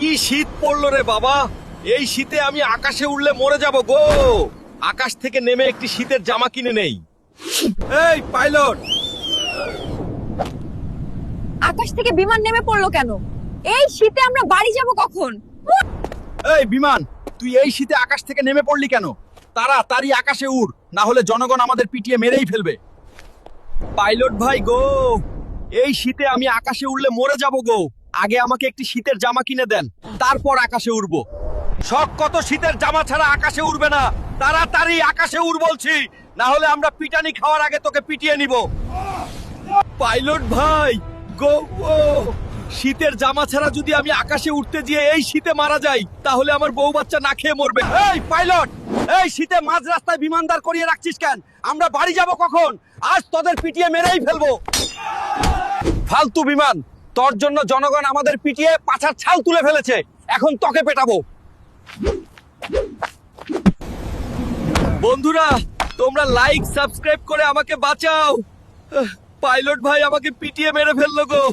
কি শীত পড়লো রে বাবা, এই শীতে আমি আকাশে উড়লে মরে যাব গো। আকাশ থেকে নেমে একটি শীতের জামা কিনে নেই। এই পাইলট, আকাশ থেকে বিমান নেমে পড়লো কেন? এই শীতে আমরা বাড়ি যাব কখন? এই বিমান, তুই এই শীতে আকাশ থেকে নেমে পড়লি কেন? তাড়াতাড়ি আকাশে উড়, না হলে জনগণ আমাদের পিটিয়ে মেরেই ফেলবে। পাইলট ভাই গো, এই শীতে আমি আকাশে উড়লে মরে যাব গো। আগে আমাকে একটি শীতের জামা কিনে দেন, তারপর আকাশে উড়বো। শখ কত শীতের জামা ছাড়া আকাশে উড়বে না। তাড়াতাড়ি আকাশে উড় বলছি, না হলে আমরা পিটানি খাওয়ার আগে তোকে পিটিয়ে নিব। পাইলট ভাই গো, শীতের জামা ছাড়া যদি আমি আকাশে উঠতে গিয়ে এই শীতে মারা যাই, তাহলে আমার বউ বাচ্চা না খেয়ে মরবে। এই পাইলট, এই শীতে মাঝ রাস্তায় বিমানদার করিয়ে রাখছিস কেন? আমরা বাড়ি যাব কখন? আজ তোদের পিটিয়ে মেরেই ফেলবো। ফালতু বিমান, তোর জন্য জনগণ আমাদের পিটিয়ে পাছার ছাল তুলে ফেলেছে, এখন তোকে পেটাবো। বন্ধুরা, তোমরা লাইক সাবস্ক্রাইব করে আমাকে বাঁচাও। পাইলট ভাই আমাকে পিটিয়ে মেরে ফেললো গো।